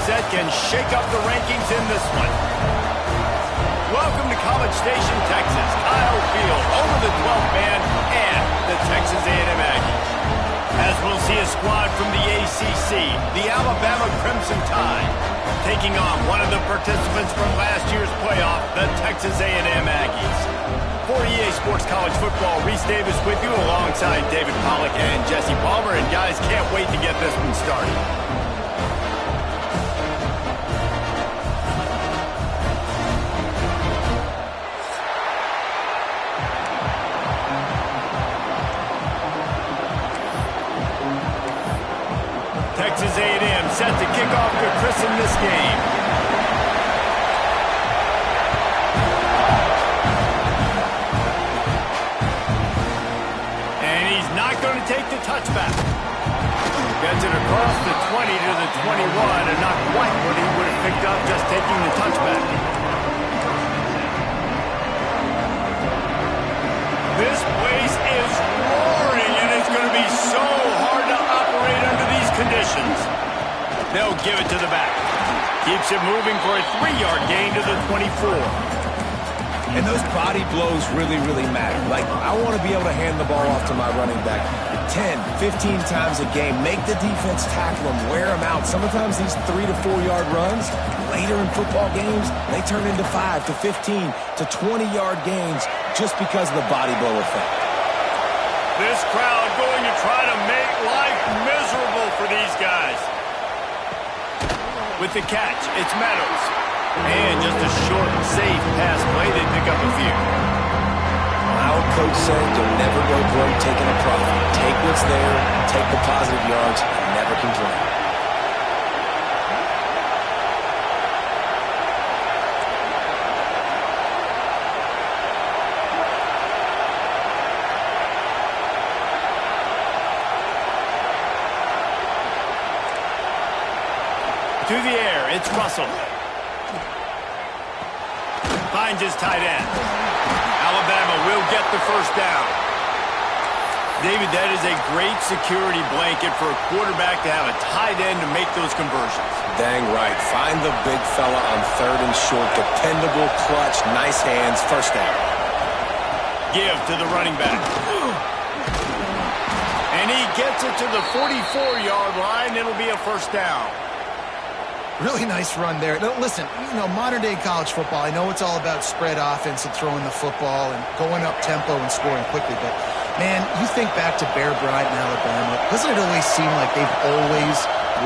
upset can shake up the rankings in this one. Welcome to College Station, Texas. Kyle Field over the 12th man and the Texas A&M Aggies. As we'll see a squad from the ACC, the Alabama Crimson Tide, taking on one of the participants from last year's playoff, the Texas A&M Aggies. For EA Sports College Football, Reese Davis with you alongside David Pollack and Jesse Palmer. And guys, can't wait to get this one started. Texas A&M set to kick off to christen this game. And he's not going to take the touchback. Gets it across the 20 to the 21, and not quite what he would have picked up just taking the touchback. This place is roaring, and it's going to be so hard to operate under these conditions. They'll give it to the back. Keeps it moving for a 3-yard gain to the 24. And those body blows really, really matter. Like, I want to be able to hand the ball off to my running back 10, 15 times a game. Make the defense tackle them, wear them out. Sometimes these 3 to 4 yard runs, later in football games, they turn into 5 to 15 to 20-yard gains just because of the body blow effect. This crowd going to try to make life miserable for these guys. With the catch, it's Meadows. And just a short, safe pass play, they pick up a few. Our coach said you'll never go broke taking a profit. Take what's there, take the positive yards, and never complain. To the air, it's Russell. Finds his tight end. Alabama will get the first down. David, that is a great security blanket for a quarterback to have a tight end to make those conversions. Dang right. Find the big fella on 3rd and short. Dependable, clutch, nice hands, first down. Give to the running back. And he gets it to the 44-yard line. It'll be a first down. Really nice run there. Listen, modern-day college football, I know it's all about spread offense and throwing the football and going up tempo and scoring quickly, but, man, you think back to Bear Bryant in Alabama, doesn't it always seem like they've always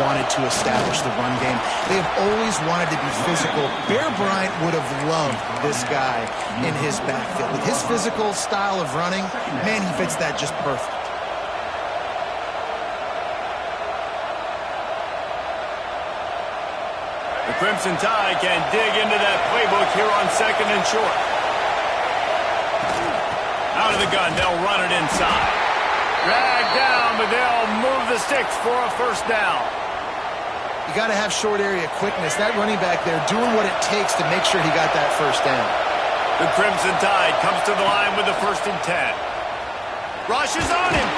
wanted to establish the run game? They've always wanted to be physical. Bear Bryant would have loved this guy in his backfield. With his physical style of running, man, he fits that just perfect. The Crimson Tide can dig into that playbook here on 2nd and short. Out of the gun, they'll run it inside. Drag down, but they'll move the sticks for a first down. You got to have short area quickness. That running back there doing what it takes to make sure he got that first down. The Crimson Tide comes to the line with a 1st and 10. Rushes on him.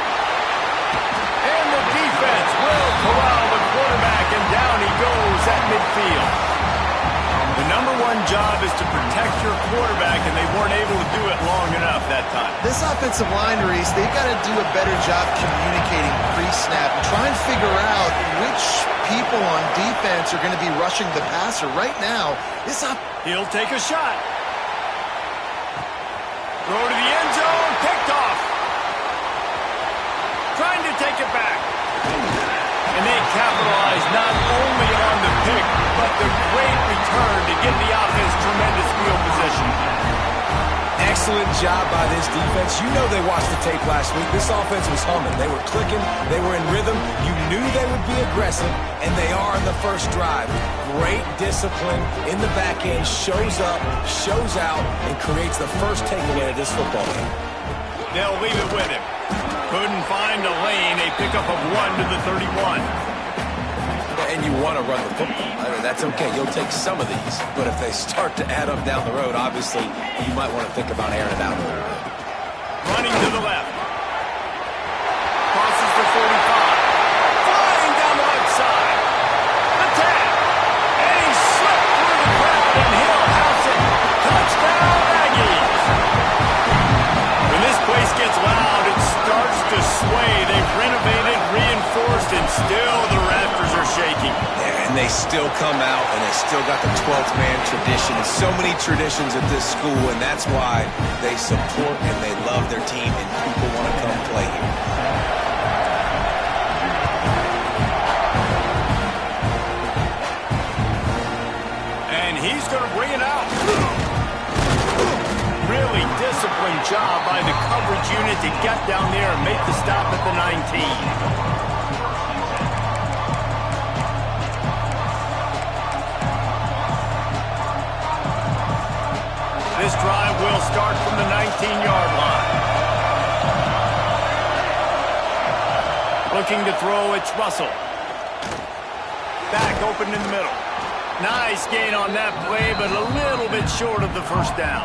And the defense will corral the quarterback, and down he goes at midfield. The #1 job is to protect your quarterback, and they weren't able to do it long enough that time. This offensive line, Reese, they've got to do a better job communicating pre-snap and try and figure out which people on defense are going to be rushing the passer. Right now, he'll take a shot. Throw to the end zone, picked off. Trying to take it back. And they capitalize not only on the pick, but the great return to give the offense tremendous field position. Excellent job by this defense. You know they watched the tape last week. This offense was humming. They were clicking. They were in rhythm. You knew they would be aggressive, and they are in the first drive. Great discipline in the back end. Shows up, shows out, and creates the first takeaway of this football game. They'll leave it with him. Couldn't find a lane. A pickup of 1 to the 31. And you want to run the football. I mean, that's okay. You'll take some of these. But if they start to add up down the road, obviously, you might want to think about airing it out a little bit. Running to the left. Crosses the 45. Flying down the left side. The tag. still come out, and they still got the 12th man tradition. And so many traditions at this school, and that's why they support and they love their team, and people want to come play here. And he's going to bring it out. Really disciplined job by the coverage unit to get down there and make the stop at the 19. This drive will start from the 19-yard line. Looking to throw, it's Russell. Back open in the middle. Nice gain on that play, but a little bit short of the first down.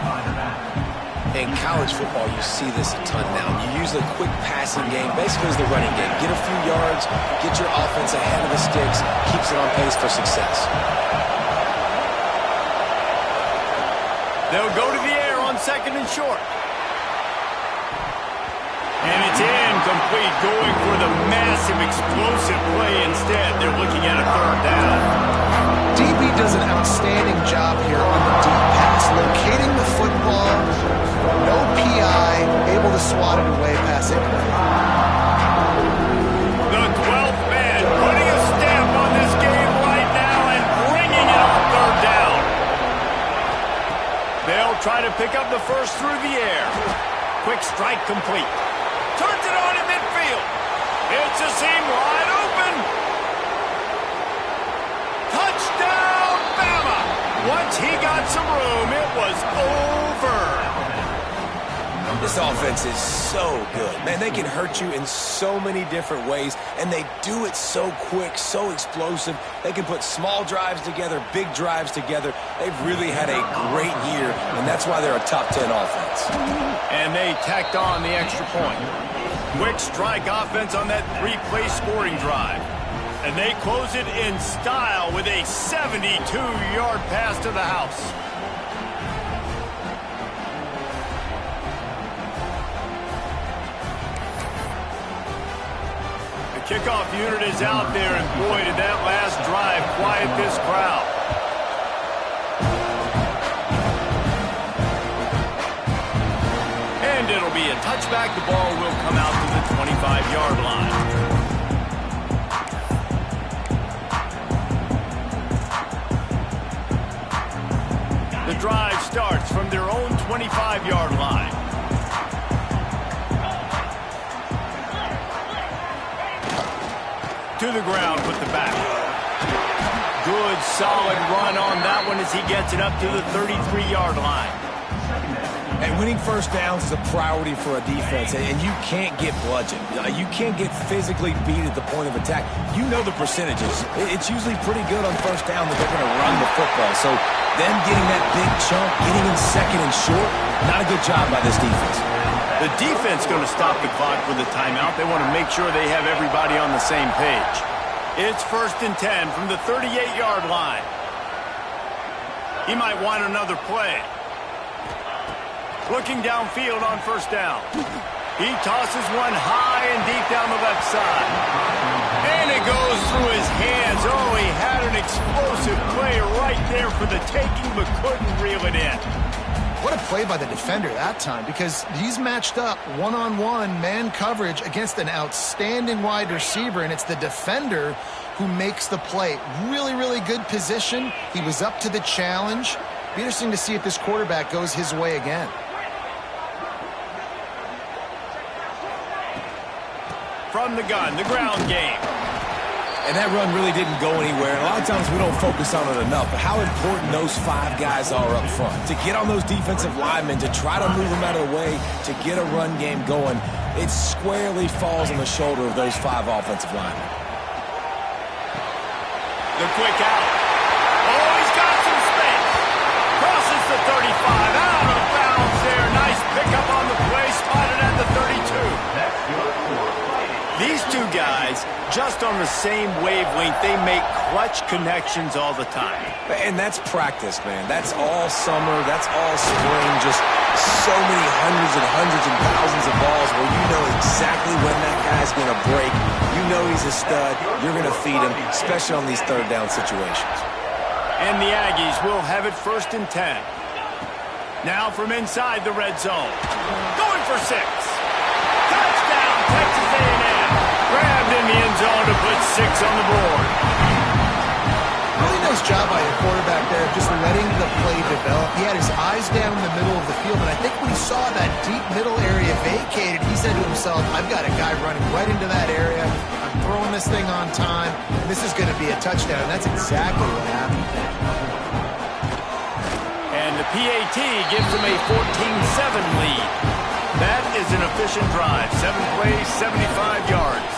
In college football, you see this a ton now. You use the quick passing game, basically as the running game. Get a few yards, get your offense ahead of the sticks, keeps it on pace for success. They'll go to the air on second and short. And it's incomplete, going for the massive explosive play instead. They're looking at a third down. DB does an outstanding job here on the deep pass, locating the football, no PI, able to swat it away, pass it. The 12th man putting a stamp on this game right now and bringing it on third down. They'll try to pick up the first through the air. Quick strike complete. Turns it on in midfield. It's a seam wide open. Touchdown, Bama! Once he got some room, it was over. This offense is so good. Man, they can hurt you in so many different ways, and they do it so quick, so explosive. They can put small drives together, big drives together. They've really had a great year, and that's why they're a top 10 offense. And they tacked on the extra point. Quick strike offense on that three-play scoring drive. And they close it in style with a 72-yard pass to the house. The kickoff unit is out there, and boy, did that last drive quiet this crowd. And it'll be a touchback. The ball will come out to the 25-yard line. The drive starts from their own 25-yard line. To the ground with the back. Good, solid run on that one as he gets it up to the 33-yard line. And winning first downs is a priority for a defense, and you can't get bludgeoned. You can't get physically beat at the point of attack. You know the percentages. It's usually pretty good on first down that they're going to run the football. So them getting that big chunk, getting in second and short, not a good job by this defense. The defense going to stop the clock with a timeout. They want to make sure they have everybody on the same page. It's 1st and 10 from the 38-yard line. He might want another play. Looking downfield on first down. He tosses one high and deep down the left side. And it goes through his hands. Oh, he had an explosive play right there for the taking, but couldn't reel it in. What a play by the defender that time, because he's matched up one-on-one man coverage against an outstanding wide receiver, and it's the defender who makes the play. Really, really good position. He was up to the challenge. Be interesting to see if this quarterback goes his way again. From the gun, the ground game. And that run really didn't go anywhere. And a lot of times we don't focus on it enough, but how important those 5 guys are up front. To get on those defensive linemen, to try to move them out of the way, to get a run game going, it squarely falls on the shoulder of those 5 offensive linemen. The quick out. Oh, he's got some space. Crosses the 35, out of bounds there. Nice pickup on the play, spotted at the 32. These two guys just on the same wavelength. They make clutch connections all the time. And that's practice, man. That's all summer. That's all spring. Just so many hundreds and thousands of balls where you know exactly when that guy's going to break. You know he's a stud. You're going to feed him, especially on these third down situations. And the Aggies will have it 1st and 10. Now from inside the red zone. Going for 6. Touchdown, Texas A&M. Grabbed in the end zone to put 6 on the board. Really nice job by the quarterback there, just letting the play develop. He had his eyes down in the middle of the field, and I think when he saw that deep middle area vacated, he said to himself, I've got a guy running right into that area. I'm throwing this thing on time. This is going to be a touchdown. That's exactly what happened. And the PAT gives them a 14-7 lead. That is an efficient drive. 7 plays, 75 yards.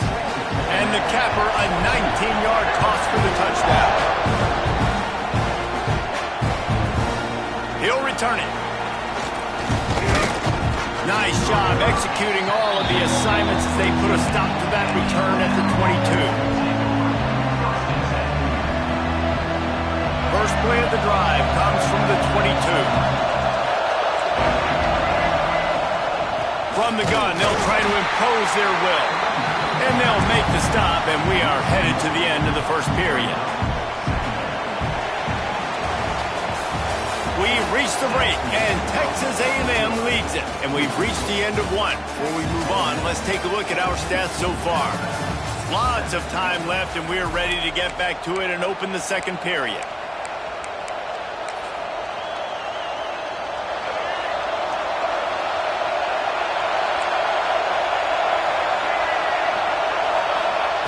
And the capper, a 19-yard toss for the touchdown. He'll return it. Nice job executing all of the assignments as they put a stop to that return at the 22. First play of the drive comes from the 22. From the gun, they'll try to impose their will. And they'll make the stop, and we are headed to the end of the first period. We've reached the break, and Texas A&M leads it. And we've reached the end of one. Before we move on, let's take a look at our stats so far. Lots of time left, and we're ready to get back to it and open the second period.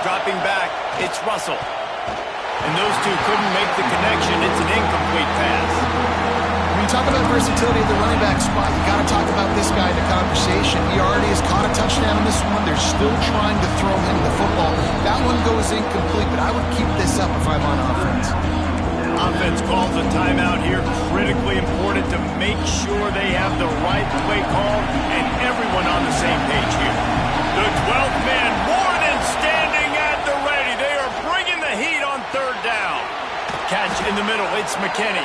Dropping back, it's Russell. And those two couldn't make the connection. It's an incomplete pass. When you talk about versatility at the running back spot, you got to talk about this guy in the conversation. He already has caught a touchdown in this one. They're still trying to throw him the football. That one goes incomplete, but I would keep this up if I'm on offense. Offense calls a timeout here. Critically important to make sure they have the right play call and everyone on the same page here. The 12th man, more than standing at the ready. They are bringing the heat on third down. Catch in the middle. It's McKinney.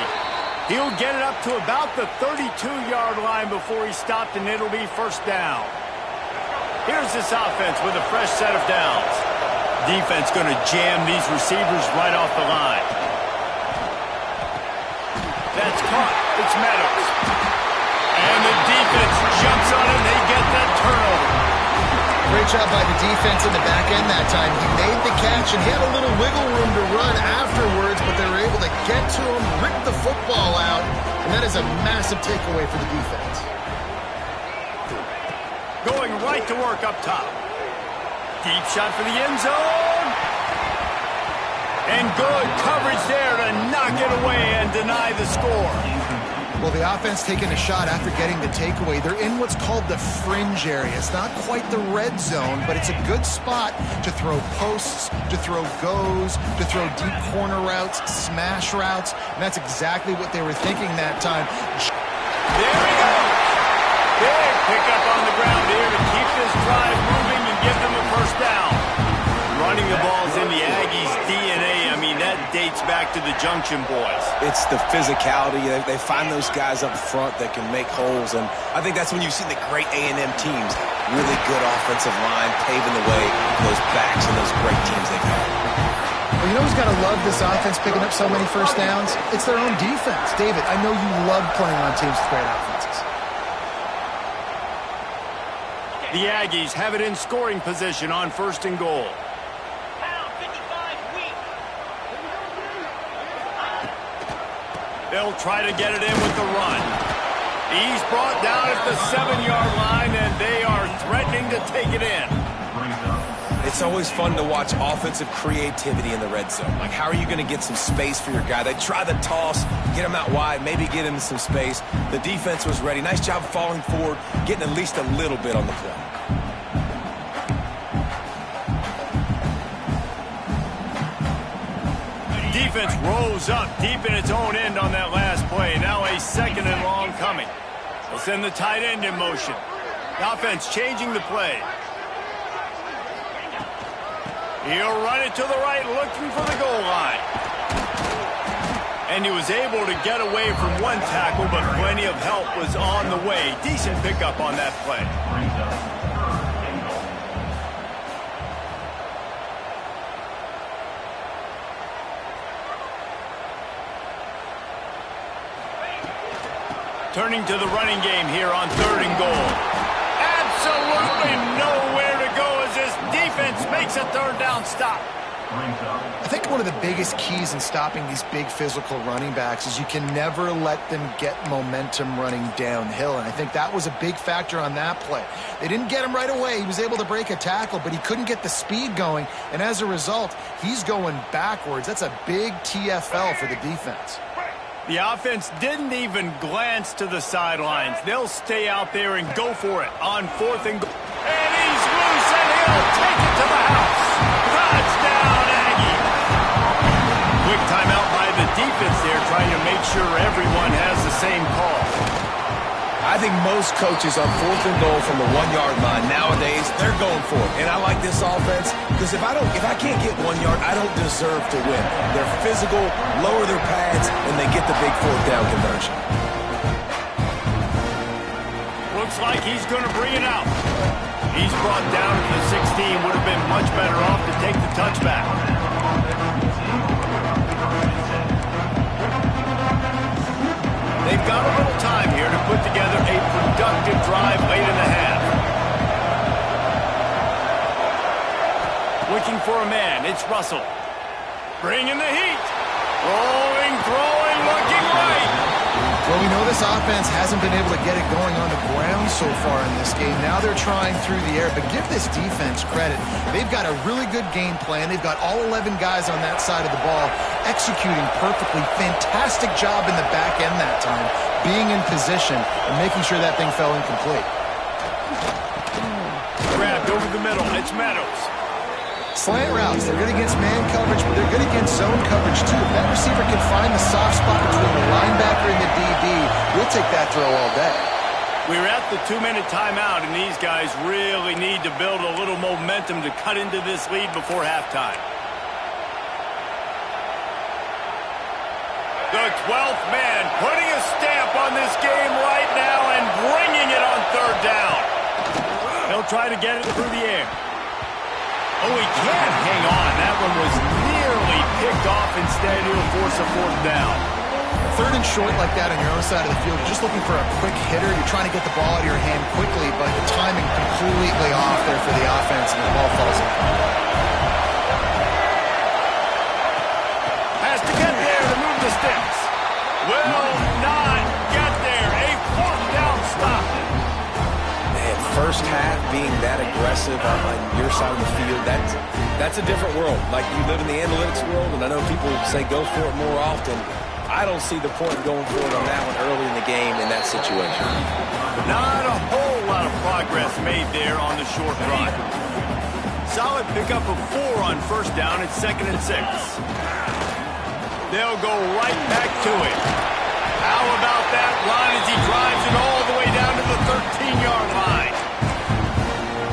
He'll get it up to about the 32-yard line before he stopped, and it'll be first down. Here's this offense with a fresh set of downs. Defense going to jam these receivers right off the line. That's caught. It's Meadows. And the defense jumps on it. They get that turnover. Great job by the defense in the back end that time. He made the catch, and he had a little wiggle room to run afterwards, but they were able to get to him, rip the football out, and that is a massive takeaway for the defense. Going right to work up top. Deep shot for the end zone. And good coverage there to knock it away and deny the score. Well, the offense taking a shot after getting the takeaway. They're in what's called the fringe area. It's not quite the red zone, but it's a good spot to throw posts, to throw goes, to throw deep corner routes, smash routes, and that's exactly what they were thinking that time. There we go. Big pickup on the ground here to keep this drive moving and give them a first down. Running the ball's in the Aggies' DNA. I mean, that dates back to the Junction Boys. It's the physicality. They find those guys up front that can make holes, and I think that's when you've seen the great A&M teams. Really good offensive line, paving the way for those backs and those great teams they've had. Well, you know who's got to love this offense picking up so many first downs? It's their own defense. David, I know you love playing on teams with great offenses. The Aggies have it in scoring position on first and goal. They'll try to get it in with the run. He's brought down at the 7-yard line, and they are threatening to take it in. It's always fun to watch offensive creativity in the red zone. Like, how are you going to get some space for your guy? They try the toss, get him out wide, maybe get him some space. The defense was ready. Nice job falling forward, getting at least a little bit on the play. Defense rose up deep in its own end on that last play. Now a second and long coming. They'll send the tight end in motion. The offense changing the play. He'll run it to the right, looking for the goal line. And he was able to get away from one tackle, but plenty of help was on the way. Decent pickup on that play. Turning to the running game here on 3rd and goal. Absolutely nowhere to go as this defense makes a 3rd down stop. I think one of the biggest keys in stopping these big physical running backs is you can never let them get momentum running downhill, and I think that was a big factor on that play. They didn't get him right away. He was able to break a tackle, but he couldn't get the speed going, and as a result, he's going backwards. That's a big TFL for the defense. The offense didn't even glance to the sidelines. They'll stay out there and go for it on 4th and goal. And he's loose, and he'll take it to the house. Touchdown, Aggie. Quick timeout by the defense there, trying to make sure everyone has the same call. I think most coaches on 4th and goal from the 1-yard line nowadays, they're going for it. And I like this offense because if I can't get 1 yard, I don't deserve to win. They're physical, lower their pads, and they get the big 4th down conversion. Looks like he's going to bring it out. He's brought down to the 16. Would have been much better off to take the touchback. They've got a little time here to put together a productive drive late in the half. Looking for a man, it's Russell. Bringing the heat. Rolling, throwing, looking right. Well, we know this offense hasn't been able to get it going on the ground so far in this game. Now they're trying through the air, but give this defense credit. They've got a really good game plan. They've got all 11 guys on that side of the ball executing perfectly. Fantastic job in the back end that time, being in position and making sure that thing fell incomplete. Grabbed over the middle. It's Meadows. Slant routes, they're good against man coverage, but they're good against zone coverage too. If that receiver can find the soft spot between the linebacker and the DB, we'll take that throw all day. We're at the 2-minute timeout, and these guys really need to build a little momentum to cut into this lead before halftime. The 12th man putting a stamp on this game right now and bringing it on 3rd down. He'll try to get it through the air. Oh, he can't hang on. That one was nearly picked off. Instead, he'll force a 4th down. 3rd and short like that on your own side of the field, you're just looking for a quick hitter. You're trying to get the ball out of your hand quickly, but the timing completely off there for the offense, and the ball falls in. Has to get there to move the sticks. Will not get there. A 4th down stop. First half being that aggressive on your side of the field, that's a different world. Like, you live in the analytics world, and I know people say go for it more often. I don't see the point in going for it on that one early in the game in that situation. Not a whole lot of progress made there on the short run. Solid pickup of 4 on 1st down. It's 2nd and 6. They'll go right back to it. How about that run as he drives it all the way down to the 13-yard line?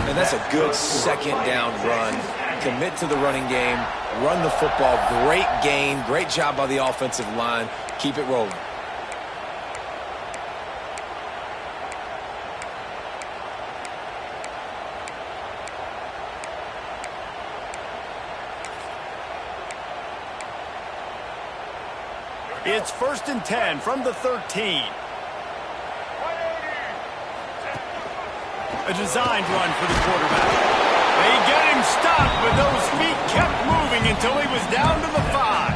And that's a good 2nd down run. Commit to the running game, run the football, great gain, great job by the offensive line. Keep it rolling. It's 1st and 10 from the 13. A designed run for the quarterback. They get him stopped, but those feet kept moving until he was down to the 5.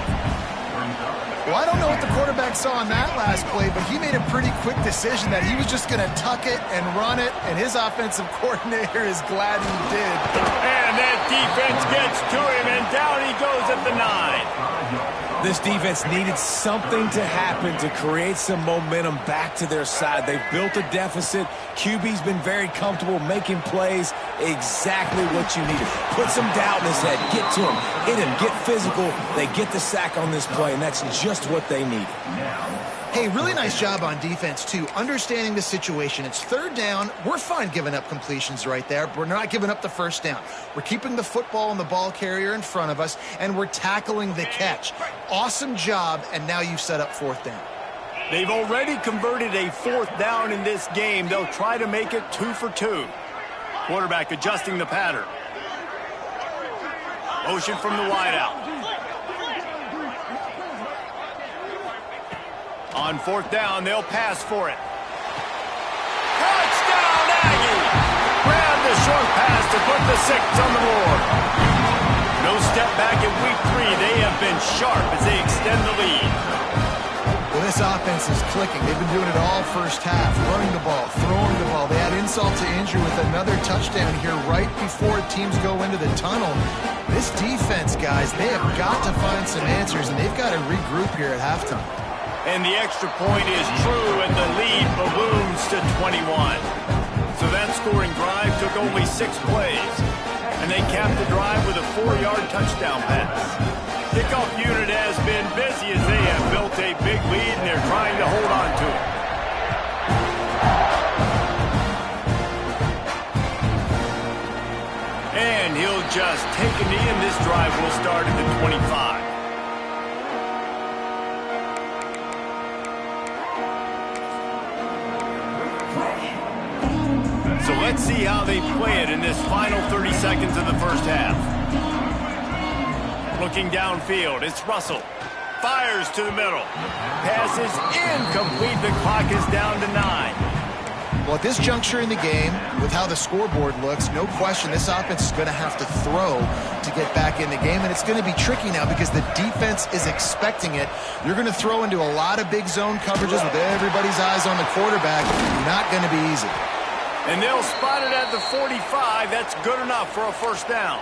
Well, I don't know what the quarterback saw on that last play, but he made a pretty quick decision that he was just going to tuck it and run it, and his offensive coordinator is glad he did. And that defense gets to him, and down he goes at the 9. This defense needed something to happen to create some momentum back to their side. They've built a deficit. QB's been very comfortable making plays. Exactly what you needed. Put some doubt in his head. Get to him. Hit him. Get physical. They get the sack on this play, and that's just what they needed. Hey, really nice job on defense, too, understanding the situation. It's third down. We're fine giving up completions right there, but we're not giving up the first down. We're keeping the football and the ball carrier in front of us, and we're tackling the catch. Awesome job, and now you've set up fourth down. They've already converted a fourth down in this game. They'll try to make it 2 for 2. Quarterback adjusting the pattern. Motion from the wideout. On fourth down, they'll pass for it. Touchdown, Aggie! Grab the short pass to put the 6 on the board. No step back in week 3. They have been sharp as they extend the lead. Well, this offense is clicking. They've been doing it all first half, running the ball, throwing the ball. They had insult to injury with another touchdown here right before teams go into the tunnel. This defense, guys, they have got to find some answers, and they've got to regroup here at halftime. And the extra point is true, and the lead balloons to 21. So that scoring drive took only 6 plays, and they capped the drive with a 4-yard touchdown pass. Kickoff unit has been busy as they have built a big lead, and they're trying to hold on to it. And he'll just take a knee, and this drive will start at the 25. So let's see how they play it in this final 30 seconds of the first half. Looking downfield, it's Russell. Fires to the middle. Pass is incomplete. The clock is down to 9. Well, at this juncture in the game, with how the scoreboard looks, no question this offense is going to have to throw to get back in the game, and it's going to be tricky now because the defense is expecting it. You're going to throw into a lot of big zone coverages with everybody's eyes on the quarterback. Not going to be easy. And they'll spot it at the 45. That's good enough for a first down.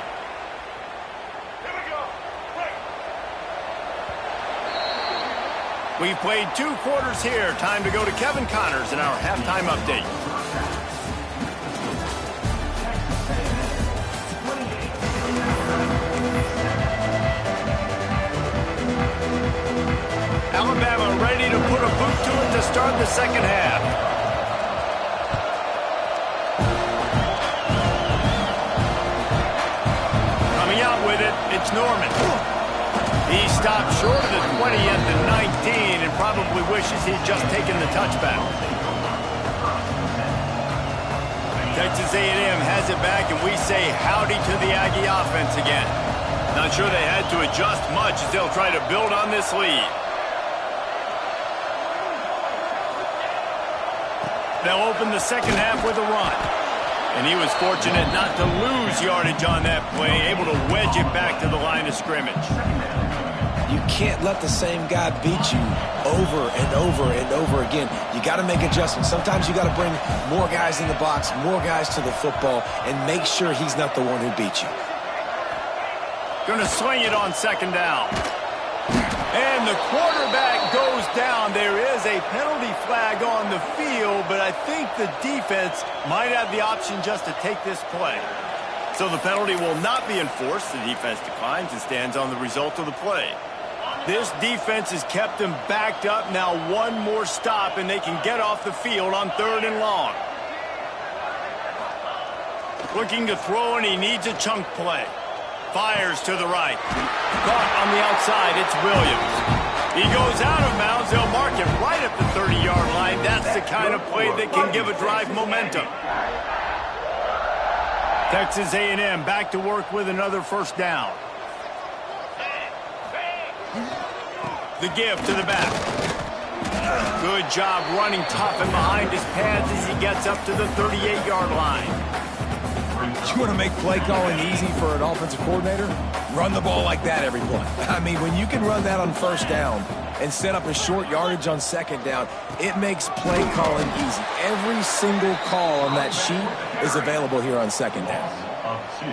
We've played 2 quarters here. Time to go to Kevin Connors in our halftime update. Alabama ready to put a boot to it to start the second half. Coming out with it, it's Norman. He stopped short of the 20 at the 19 and probably wishes he'd just taken the touchback. Texas A&M has it back, and we say howdy to the Aggie offense again. Not sure they had to adjust much as they'll try to build on this lead. They'll open the second half with a run. And he was fortunate not to lose yardage on that play, able to wedge it back to the line of scrimmage. You can't let the same guy beat you over and over and over again. You got to make adjustments. Sometimes you got to bring more guys in the box, more guys to the football, and make sure he's not the one who beat you. Going to swing it on second down. And the quarterback goes down. There is a penalty flag on the field, but I think the defense might have the option just to take this play. So the penalty will not be enforced. The defense declines and stands on the result of the play. This defense has kept them backed up. Now one more stop, and they can get off the field on 3rd and long. Looking to throw, and he needs a chunk play. Fires to the right. Caught on the outside, it's Williams. He goes out of bounds. They'll mark it right at the 30-yard line. That's the kind of play that can give a drive momentum. Texas A&M back to work with another first down. The give to the back. Good job running tough and behind his pads as he gets up to the 38-yard line. You want to make play calling easy for an offensive coordinator? Run the ball like that every play. I mean, when you can run that on first down and set up a short yardage on second down, it makes play calling easy. Every single call on that sheet is available here on second down.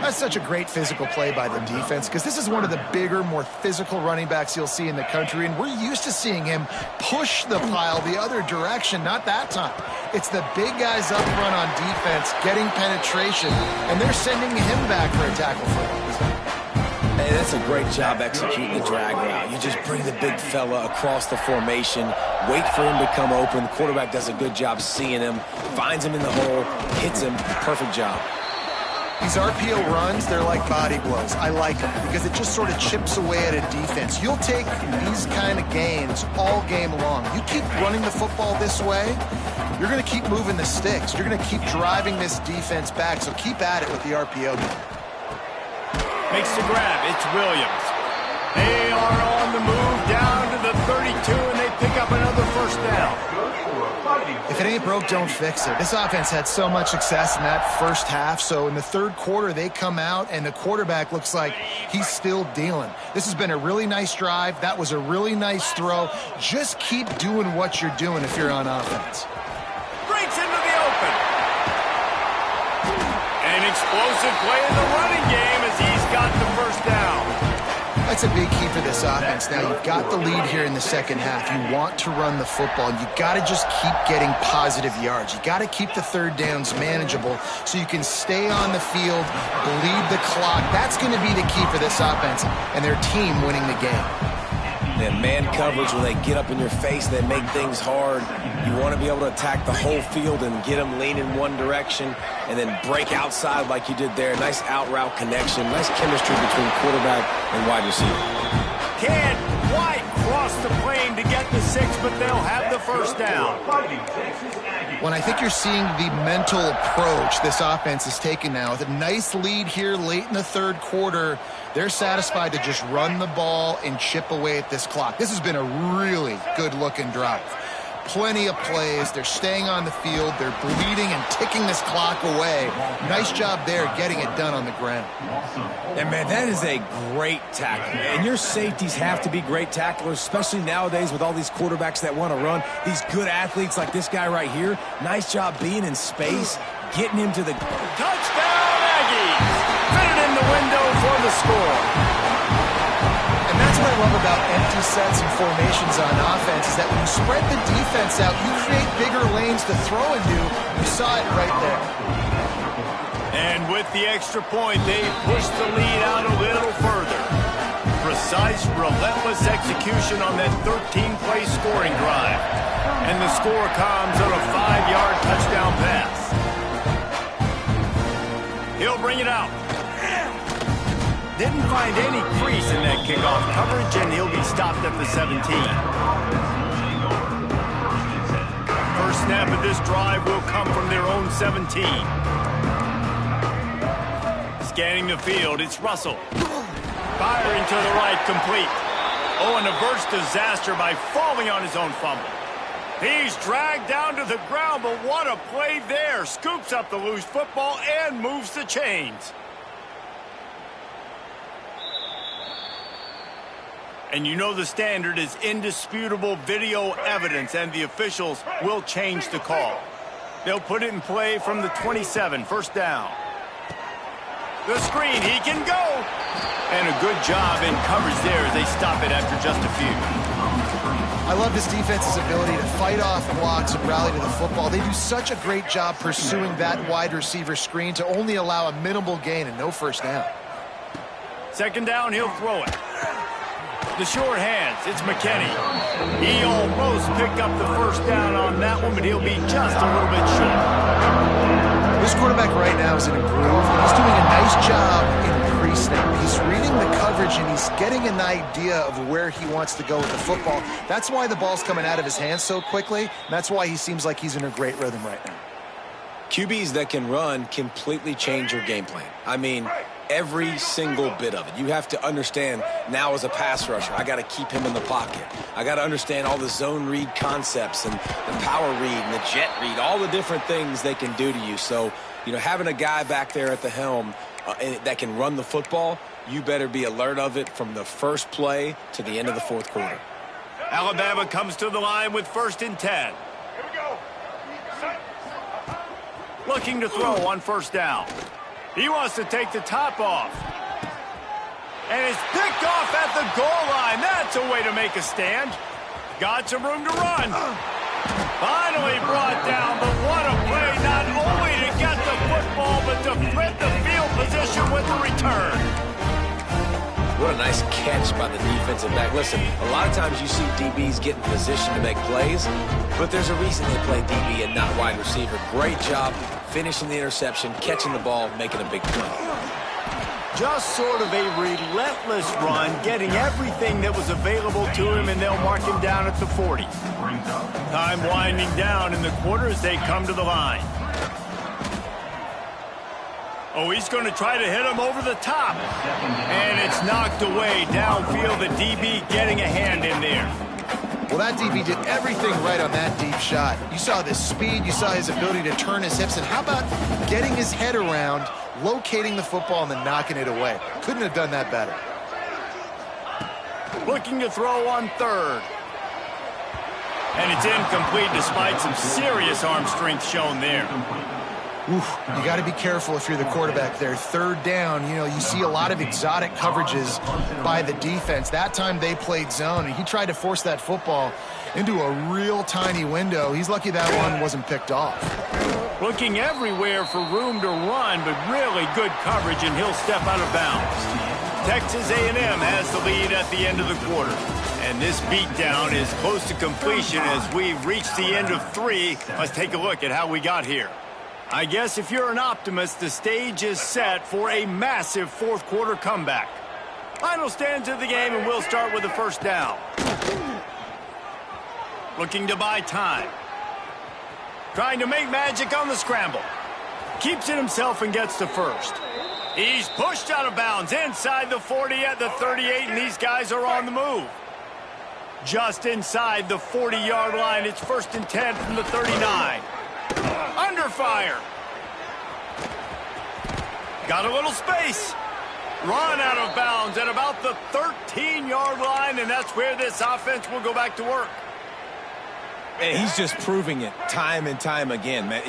That's such a great physical play by the defense because this is one of the bigger, more physical running backs you'll see in the country, and we're used to seeing him push the pile the other direction. Not that time. It's the big guys up front on defense getting penetration, and they're sending him back for a tackle for loss. Hey, that's a great job executing the drag route. You just bring the big fella across the formation, wait for him to come open. The quarterback does a good job seeing him, finds him in the hole, hits him. Perfect job. These RPO runs, they're like body blows. I like them because it just sort of chips away at a defense. You'll take these kind of gains all game long. You keep running the football this way, you're going to keep moving the sticks. You're going to keep driving this defense back, so keep at it with the RPO. Makes the grab. It's Williams. They are on the move down to the 32, and they pick up another first down. If it ain't broke, don't fix it. This offense had so much success in that first half, so in the third quarter, they come out, and the quarterback looks like he's still dealing. This has been a really nice drive. That was a really nice throw. Just keep doing what you're doing if you're on offense. Breaks into the open. An explosive play in the running game as he's got the first down. That's a big key for this offense. Now, you've got the lead here in the second half. You want to run the football. You got to just keep getting positive yards. You got to keep the third downs manageable so you can stay on the field, bleed the clock. That's going to be the key for this offense and their team winning the game. And man coverage, when they get up in your face, they make things hard. You want to be able to attack the whole field and get them leaning one direction and then break outside like you did there. Nice out route connection. Nice chemistry between quarterback and wide receiver. Can't quite cross the plane to get the 6, but they'll have the first down. When I think you're seeing the mental approach this offense is taking now, with a nice lead here late in the third quarter, they're satisfied to just run the ball and chip away at this clock. This has been a really good-looking drive. Plenty of plays. They're staying on the field. They're bleeding and ticking this clock away. Nice job there getting it done on the ground. And, man, that is a great tackle. And your safeties have to be great tacklers, especially nowadays with all these quarterbacks that want to run. These good athletes like this guy right here. Nice job being in space, getting him to the... Touchdown, Aggies! Fitted in the window for the score. And that's what I love about empty sets and formations on offense is that when you spread the defense out, you create bigger lanes to throw into. You saw it right there. And with the extra point, they push the lead out a little further. Precise, relentless execution on that 13-play scoring drive. And the score comes on a 5-yard touchdown pass. He'll bring it out. Didn't find any crease in that kickoff coverage, and he'll be stopped at the 17. First snap of this drive will come from their own 17. Scanning the field, it's Russell. Firing to the right, complete. Owen averts disaster by falling on his own fumble. He's dragged down to the ground, but what a play there. Scoops up the loose football and moves the chains. And you know the standard is indisputable video evidence, and the officials will change the call. They'll put it in play from the 27, first down. The screen, he can go. And a good job in coverage there as they stop it after just a few. I love this defense's ability to fight off blocks and rally to the football. They do such a great job pursuing that wide receiver screen to only allow a minimal gain and no first down. Second down, he'll throw it. The short hands, it's McKinney. He almost picked up the first down on that one, but he'll be just a little bit short. This quarterback right now is in a groove. He's doing a nice job in pre-snap. He's reading the coverage, and he's getting an idea of where he wants to go with the football. That's why the ball's coming out of his hands so quickly, and that's why he seems like he's in a great rhythm right now. QBs that can run completely change your game plan. I mean, every single bit of it. You have to understand now as a pass rusher, I got to keep him in the pocket. I got to understand all the zone read concepts and the power read and the jet read, all the different things they can do to you. So, you know, having a guy back there at the helm that can run the football, you better be alert of it from the first play to the end of the fourth quarter. Alabama comes to the line with 1st and 10. Looking to throw on first down. He wants to take the top off. And it's picked off at the goal line. That's a way to make a stand. Got some room to run. Finally brought down, but what a play. Not only to get the football, but to flip the field position with the return. unleashed by the defensive back. Listen, a lot of times you see DBs get in position to make plays, but there's a reason they play DB and not wide receiver. Great job finishing the interception, catching the ball, making a big play. Just sort of a relentless run, getting everything that was available to him, and they'll mark him down at the 40. Time winding down in the quarter as they come to the line. Oh, he's going to try to hit him over the top. And it's knocked away downfield. The DB getting a hand in there. Well, that DB did everything right on that deep shot. You saw the speed, you saw his ability to turn his hips, and how about getting his head around, locating the football, and then knocking it away? Couldn't have done that better. Looking to throw on third. And it's incomplete despite some serious arm strength shown there. Oof, you got to be careful if you're the quarterback there. Third down, you know, you see a lot of exotic coverages by the defense. That time they played zone, and he tried to force that football into a real tiny window. He's lucky that one wasn't picked off. Looking everywhere for room to run, but really good coverage, and he'll step out of bounds. Texas A&M has the lead at the end of the quarter. And this beatdown is close to completion as we've reached the end of 3. Let's take a look at how we got here. I guess if you're an optimist, the stage is set for a massive fourth quarter comeback. Final stands of the game, and we'll start with the first down. Looking to buy time. Trying to make magic on the scramble. Keeps it himself and gets to first. He's pushed out of bounds inside the 40 at the 38, and these guys are on the move. Just inside the 40-yard line, it's 1st and 10 from the 39. Under fire. Got a little space. Run out of bounds at about the 13-yard line, and that's where this offense will go back to work. And he's just proving it time and time again, man.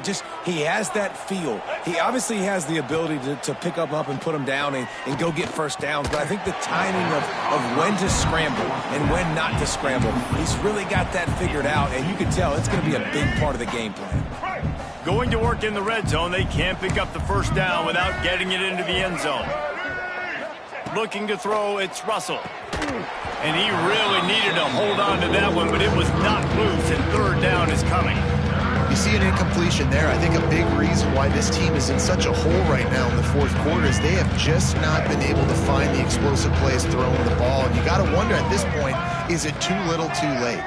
He has that feel. He obviously has the ability to pick up and put him down and go get first downs. But I think the timing of when to scramble and when not to scramble, he's really got that figured out. And you can tell it's going to be a big part of the game plan. Going to work in the red zone, they can't pick up the first down without getting it into the end zone. Looking to throw, it's Russell. And he really needed to hold on to that one, but it was knocked loose, and third down is coming. You see an incompletion there. I think a big reason why this team is in such a hole right now in the fourth quarter is they have just not been able to find the explosive plays throwing the ball. And you got to wonder at this point, is it too little too late?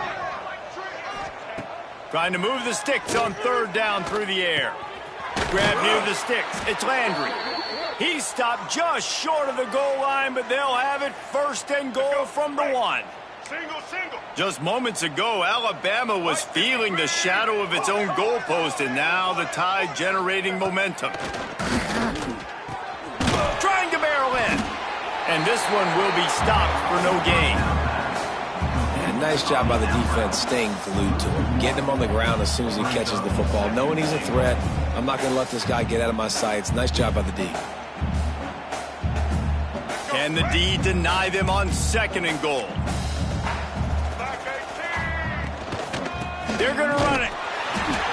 Trying to move the sticks on third down through the air. Grab near the sticks. It's Landry. He stopped just short of the goal line, but they'll have it 1st and goal from the 1. Single. Just moments ago, Alabama was feeling the shadow of its own goalpost, and now the Tide generating momentum. Trying to barrel in. And this one will be stopped for no gain. And nice job by the defense staying glued to him. Getting him on the ground as soon as he catches the football. Knowing he's a threat, I'm not going to let this guy get out of my sights. Nice job by the D. Can the D deny them on 2nd and goal? They're going to run it.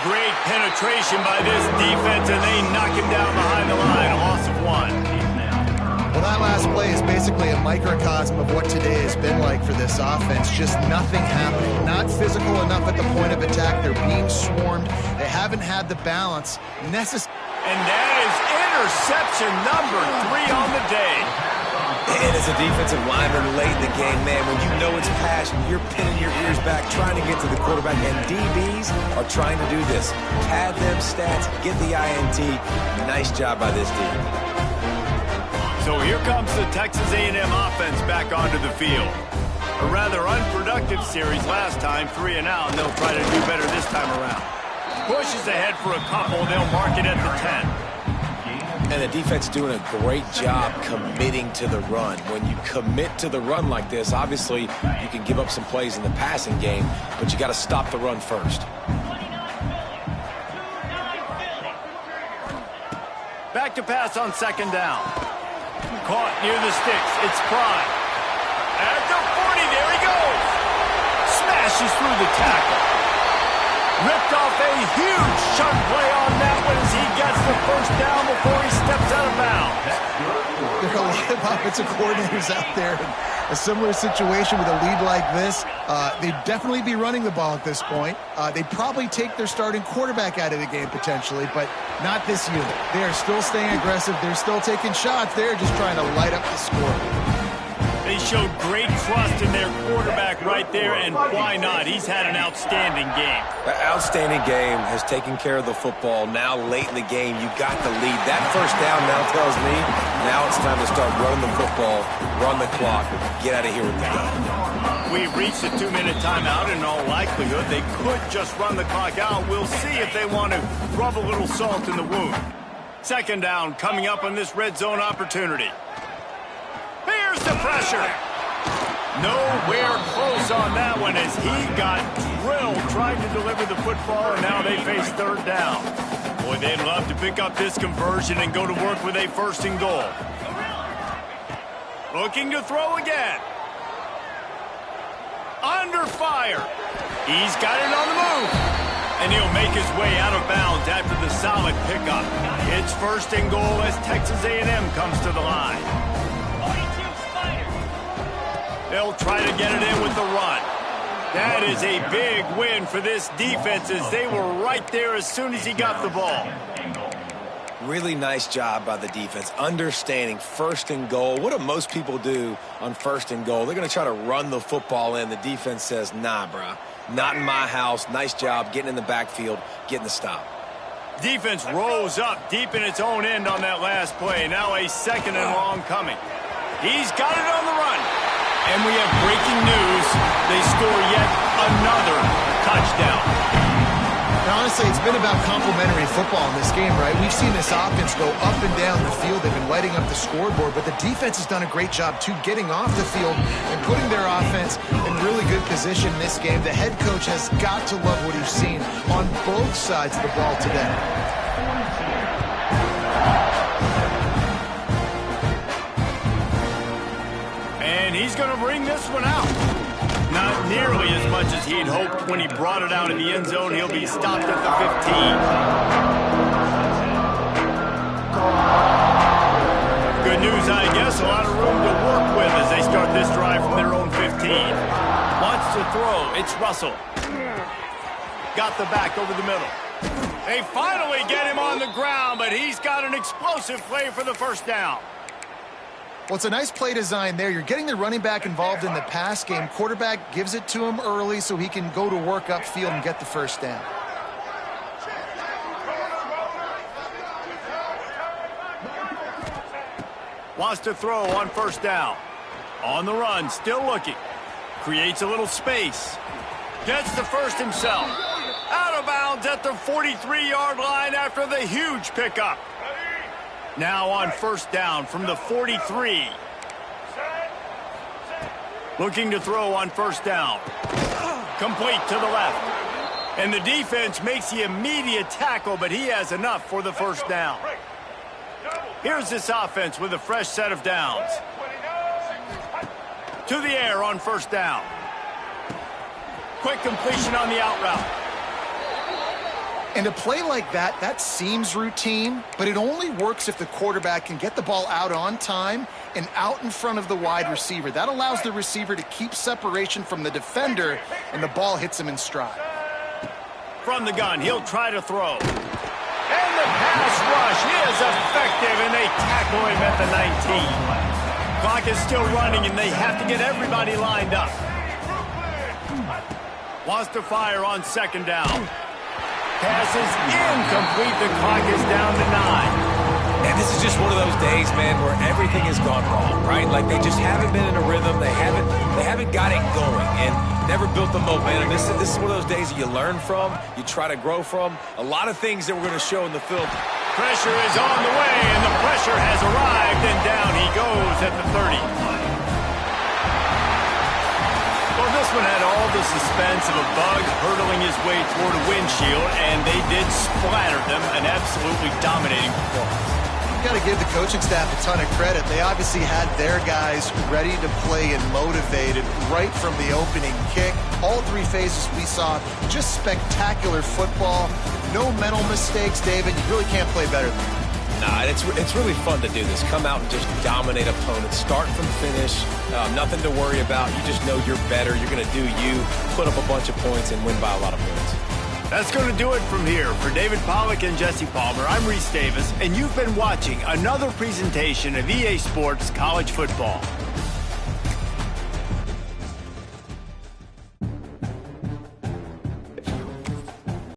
Great penetration by this defense, and they knock him down behind the line. A loss of 1. Well, that last play is basically a microcosm of what today has been like for this offense. Just nothing happening. Not physical enough at the point of attack. They're being swarmed. They haven't had the balance necessary. And that is interception number 3 on the day. And as a defensive lineman late in the game, man, when you know it's passion, you're pinning your ears back, trying to get to the quarterback, and DBs are trying to do this. Pad them stats, get the INT. Nice job by this team. So here comes the Texas A&M offense back onto the field. A rather unproductive series last time, 3 and out, and they'll try to do better this time around. Pushes ahead for a couple, they'll mark it at the 10. And the defense doing a great job committing to the run. When you commit to the run like this, obviously you can give up some plays in the passing game, but you got to stop the run first. Back to pass on 2nd down. Caught near the sticks. It's Prime. At the 40, there he goes. Smashes through the tackle. Ripped off a huge chunk play on that one as he gets the first down before he steps out of bounds. There are a lot of offensive coordinators out there in a similar situation with a lead like this, they'd definitely be running the ball at this point. They'd probably take their starting quarterback out of the game potentially, but not this unit. They are still staying aggressive. They're still taking shots. They're just trying to light up the score. They showed great trust in their quarterback right there, and why not? He's had an outstanding game. An outstanding game, has taken care of the football. Now, late in the game, you got the lead. That first down now tells me now it's time to start running the football, run the clock, get out of here with the gun. We've reached a 2-minute timeout. In all likelihood, they could just run the clock out. We'll see if they want to rub a little salt in the wound. Second down coming up on this red zone opportunity. Here's the pressure. Nowhere close on that one as he got drilled trying to deliver the football, and now they face third down. Boy, they'd love to pick up this conversion and go to work with a first and goal. Looking to throw again. Under fire. He's got it on the move. And he'll make his way out of bounds after the solid pickup. It's first and goal as Texas A&M comes to the line. They'll try to get it in with the run. That is a big win for this defense as they were right there as soon as he got the ball. Really nice job by the defense, understanding first and goal. What do most people do on first and goal? They're going to try to run the football in. The defense says, nah, bruh, not in my house. Nice job getting in the backfield, getting the stop. Defense rose up deep in its own end on that last play. Now a second and long coming. He's got it on the run. And we have breaking news. They score yet another touchdown. And honestly, it's been about complementary football in this game, right? We've seen this offense go up and down the field. They've been lighting up the scoreboard, but the defense has done a great job, too, getting off the field and putting their offense in really good position in this game. The head coach has got to love what he's seen on both sides of the ball today. He's going to bring this one out. Not nearly as much as he'd hoped when he brought it out in the end zone. He'll be stopped at the 15. Good news, I guess. A lot of room to work with as they start this drive from their own 15. Wants to throw. It's Russell. Got the back over the middle. They finally get him on the ground, but he's got an explosive play for the first down. Well, it's a nice play design there. You're getting the running back involved in the pass game. Quarterback gives it to him early so he can go to work upfield and get the first down. Wants to throw on first down. On the run, still looking. Creates a little space. Gets the first himself. Out of bounds at the 43-yard line after the huge pickup. Now on first down from the 43. Looking to throw on first down. Complete to the left. And the defense makes the immediate tackle, but he has enough for the first down. Here's this offense with a fresh set of downs. To the air on first down. Quick completion on the out route. And a play like that, that seems routine, but it only works if the quarterback can get the ball out on time and out in front of the wide receiver. That allows the receiver to keep separation from the defender, and the ball hits him in stride. From the gun, he'll try to throw. And the pass rush is effective, and they tackle him at the 19. Clock is still running, and they have to get everybody lined up. Wants to fire on second down. Pass is incomplete. The clock is down to 9. And this is just one of those days, man, where everything has gone wrong, right? Like they just haven't been in a rhythm. They haven't got it going and never built the momentum. This is one of those days that you learn from, you try to grow from. A lot of things that we're going to show in the film. Pressure is on the way, and the pressure has arrived, and down he goes at the 30. Well, this one had all the suspense of a bug hurtling his way toward a windshield, and they did splatter them, an absolutely dominating performance. You've got to give the coaching staff a ton of credit. They obviously had their guys ready to play and motivated right from the opening kick. All three phases we saw, just spectacular football. No mental mistakes, David. You really can't play better than that. Nah, it's really fun to do this. Come out and just dominate opponents. Start from finish. Nothing to worry about. You just know you're better. You're going to do you, put up a bunch of points, and win by a lot of points. That's going to do it from here. For David Pollack and Jesse Palmer, I'm Reese Davis, and you've been watching another presentation of EA Sports College Football.